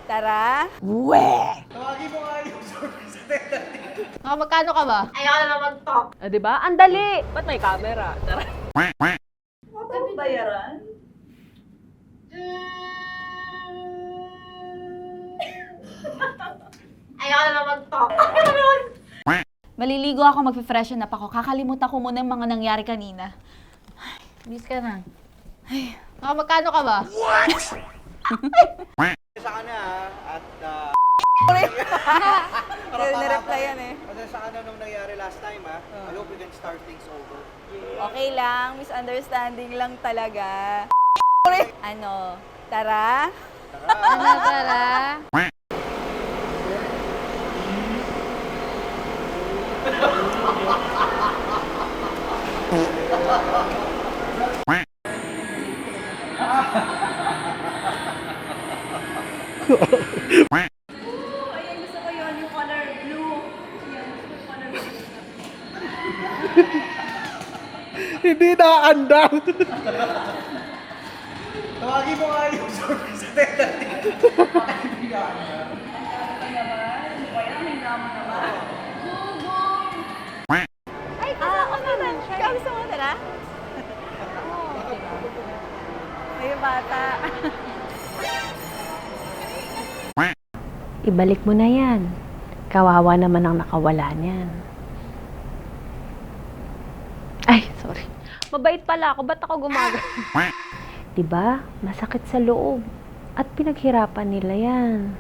Tara? Tawagin mo nga yung service attendant. Magkano ka ba? Ayaw na mag-talk. Di ba? Ang dali! Ba't may camera? Tara. Ano bayaran? Ayaw na mag-talk. Maliligo ako, magpe-freshen up ako. Kakalimutan ko muna yung mga nangyari kanina. Bis ka na. Magkano ka ba? Sa ka na at Nireply yan eh. pasensya ka na nung nangyari last time I hope we can start things over. Okay lang, misunderstanding lang talaga. Tara? Tara. Ayan, gusto ko yun, yung color blue. Yan, gusto ko yung color blue. Hindi nakaandang. Tawagin mo nga yung service attendant. Hindi nakaandang. Ikaw gusto mo, tara? Ayun, bata. Ibalik mo na yan. Kawawa naman ang nakawala niyan. Ay, sorry. Mabait pala ako. Ba't ako gumagawa? Diba? Masakit sa loob. At pinaghirapan nila yan.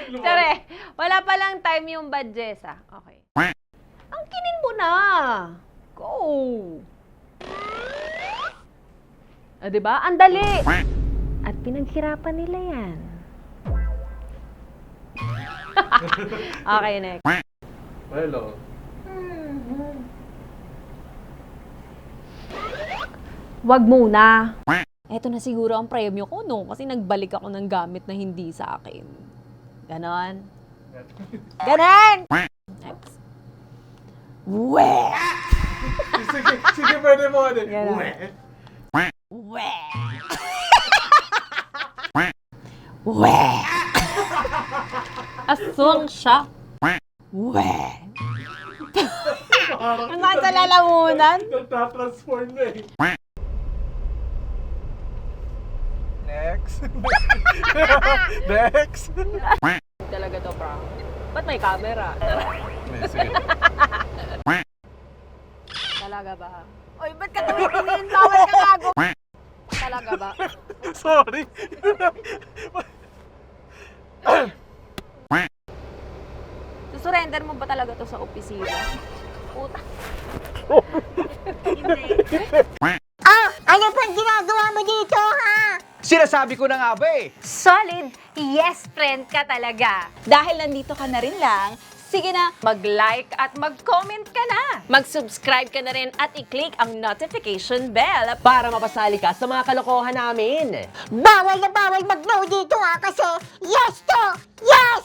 Tsare, wala pa lang time yung badjesa. Okay. Ang kinin mo na. Go. Diba? Ang dali. At pinaghirapan nila yan. Okay, next. Hello. Wag muna. Eto na siguro ang premyo ko, no? Kasi nagbalik ako ng gamit na hindi sa akin. Ganon. Ganon! Next. Sige, pwede mo. Ganon. Aswang siya. Ang nasa lalamunan. Nagtatransform na eh. Next. Next. Talaga to, prank. Ba't may camera? Sige. Talaga ba? Oy, ba't ka tumitingin? Bawal ka gago! Talaga ba? Sorry. Susurrender mo ba talaga to sa opisina? Puta. Ano pang ginagawa mo dito, ha? Sinasabi ko na nga ba eh. Solid yes friend ka talaga. Dahil nandito ka na rin lang, sige na, Mag-like at mag-comment ka na. Mag-subscribe ka na rin at i-click ang notification bell para mapasali ka sa mga kalokohan namin. Bawal na bawal mag-no dito, ha? Kasi yes to yes!